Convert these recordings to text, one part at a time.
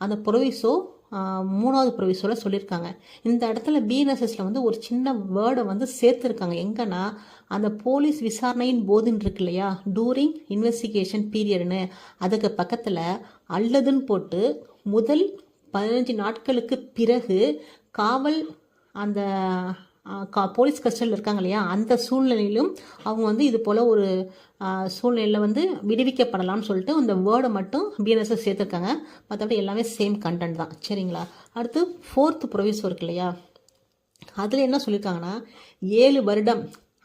அந்த ப்ரொவிசோ 3வது ப்ரொவிசோவில் சொல்லியிருக்காங்க. இந்த இடத்துல பிஎன்எஸ்எஸில் வந்து ஒரு சின்ன வேர்டை வந்து சேர்த்துருக்காங்க. எங்கன்னா அந்த போலீஸ் விசாரணையின் போதுன்னு இருக்கு இல்லையா, டூரிங் இன்வெஸ்டிகேஷன் பீரியட்னு, அதுக்கு பக்கத்தில் அல்லதுன்னு போட்டு முதல் 15 நாட்களுக்கு பிறகு காவல் அந்த போலீஸ் கஸ்டடியில் இருக்காங்க இல்லையா, அந்த சூழ்நிலையிலும் அவங்க வந்து இது போல் ஒரு சூழ்நிலையில் வந்து விடுவிக்கப்படலாம்னு சொல்லிட்டு அந்த வேர்டை மட்டும் பிஎன்எஸ்எஸ் சேர்த்துருக்காங்க. மற்றபடி எல்லாமே சேம் கண்டென்ட் தான். சரிங்களா. அடுத்து 4th ப்ரொவிசோ இருக்கு இல்லையா, அதில் என்ன சொல்லியிருக்காங்கன்னா 7 வருடம்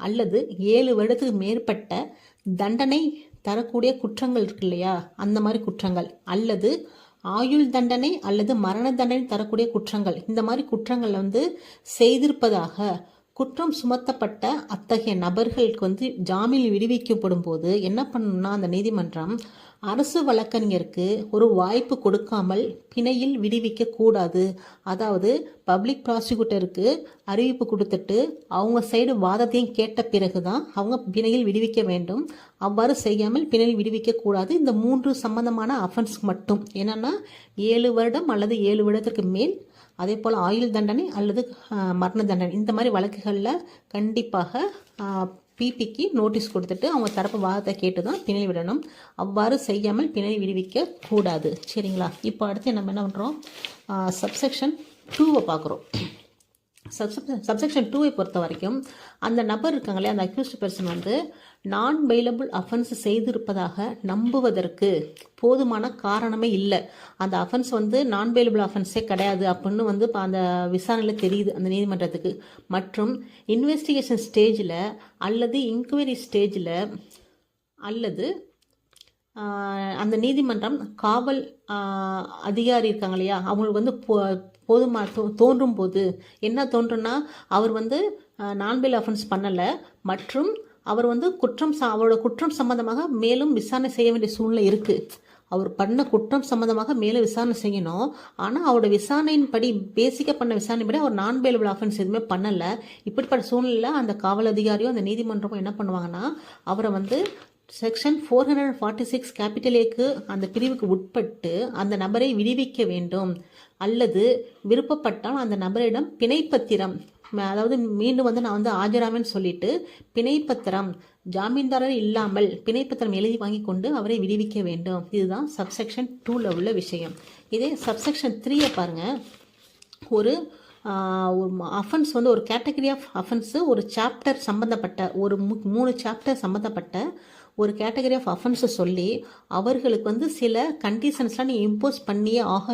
அல்லது 7 வருடத்துக்கு மேற்பட்ட தண்டனை தரக்கூடிய குற்றங்கள் இருக்கு இல்லையா, அந்த மாதிரி குற்றங்கள் அல்லது ஆயுள் தண்டனை அல்லது மரண தண்டனை தரக்கூடிய குற்றங்கள், இந்த மாதிரி குற்றங்கள் வந்து செய்திருப்பதாக குற்றம் சுமத்தப்பட்ட அத்தகைய நபர்களுக்கு வந்து ஜாமீன் விடுவிக்கப்படும் போது என்ன பண்ணணும்னா அந்த நீதிமன்றம் அரசு வழக்கறிஞருக்கு ஒரு வாய்ப்பு கொடுக்காமல் பிணையில் விடுவிக்க கூடாது. அதாவது பப்ளிக் ப்ராசிக்யூட்டருக்கு அறிவிப்பு கொடுத்துட்டு அவங்க சைடு வாதத்தையும் கேட்ட பிறகுதான் அவங்க பிணையில் விடுவிக்க வேண்டும். அவ்வாறு செய்யாமல் பிணையில் விடுவிக்க கூடாது. இந்த 3 சம்பந்தமான அஃபென்ஸ் மட்டும் என்னன்னா 7 வருடம் அல்லது 7 வருடத்திற்கு மேல், அதே போல் ஆயுள் தண்டனை அல்லது மரண தண்டனை, இந்த மாதிரி வழக்குகளில் கண்டிப்பாக பிபிக்கு நோட்டீஸ் கொடுத்துட்டு அவங்க தரப்பு வாதத்தை கேட்டு தான் பிணை விடணும். அவ்வாறு செய்யாமல் பிணை விடுவிக்க கூடாது. சரிங்களா. இப்போ அடுத்து நம்ம என்ன பண்ணுறோம், சப்செக்ஷன் 2 பார்க்குறோம். சப்செக்ஷன் 2 பொறுத்த வரைக்கும் அந்த நபர் இருக்காங்களே, அந்த அக்யூஸ்ட் பர்சன் வந்து நான் பெயிலபிள் அஃபென்ஸ் செய்திருப்பதாக நம்புவதற்கு போதுமான காரணமே இல்லை. அந்த அஃபென்ஸ் வந்து நான் பெயிலபிள் அஃபென்ஸே கிடையாது அப்படின்னு வந்து அந்த விசாரணையில் தெரியுது அந்த நீதிமன்றத்துக்கு. மற்றும் இன்வெஸ்டிகேஷன் ஸ்டேஜில் அல்லது இன்கொயரி ஸ்டேஜில் அல்லது அந்த நீதிமன்றம் காவல் அதிகாரி இருக்காங்க இல்லையா, அவங்களுக்கு வந்து போதுமான தோன்றும் போது என்ன தோன்றும்னா அவர் வந்து நான் பெயில் அஃபென்ஸ் பண்ணலை மற்றும் அவர் வந்து அவரோட குற்றம் சம்பந்தமாக மேலும் விசாரணை செய்ய வேண்டிய சூழ்நிலை இருக்குது. அவர் பண்ண குற்றம் சம்பந்தமாக மேலும் விசாரணை செய்யணும். ஆனால் அவரோட விசாரணையின் படி பேசிக்காக பண்ண விசாரணைப்படி அவர் நான் பெயிலபிள் அஃபென்ஸ் எதுவுமே பண்ணலை. இப்படிப்பட்ட சூழ்நிலையில் அந்த காவல் அதிகாரியோ அந்த நீதிமன்றமோ என்ன பண்ணுவாங்கன்னா அவரை வந்து செக்ஷன் 446 கேபிட்டல் ஏக்கு அந்த பிரிவுக்கு உட்பட்டு அந்த நபரை விடுவிக்க வேண்டும். அல்லது விருப்பப்பட்டால் அந்த நபரிடம் பிணைப்பத்திரம், அதாவது மீண்டும் வந்து நான் வந்து ஆஜராமன்னு சொல்லிட்டு பிணைப்பத்திரம், ஜாமீன்தாரர் இல்லாமல் பிணைப்பத்திரம் எழுதி வாங்கி கொண்டு அவரை விடுவிக்க வேண்டும். இதுதான் சப்செக்ஷன் 2ல உள்ள விஷயம். இதே சப்செக்ஷன் 3 பாருங்க. ஒரு அஃபென்ஸ் வந்து ஒரு கேட்டகரி ஆஃப் அஃபென்ஸு, ஒரு சாப்டர் சம்மந்தப்பட்ட ஒரு 3 சாப்டர் சம்மந்தப்பட்ட ஒரு கேட்டகரி ஆஃப் அஃபென்ஸை சொல்லி அவர்களுக்கு வந்து சில கண்டிஷன்ஸ்லாம் நீ இம்போஸ் பண்ணியே ஆக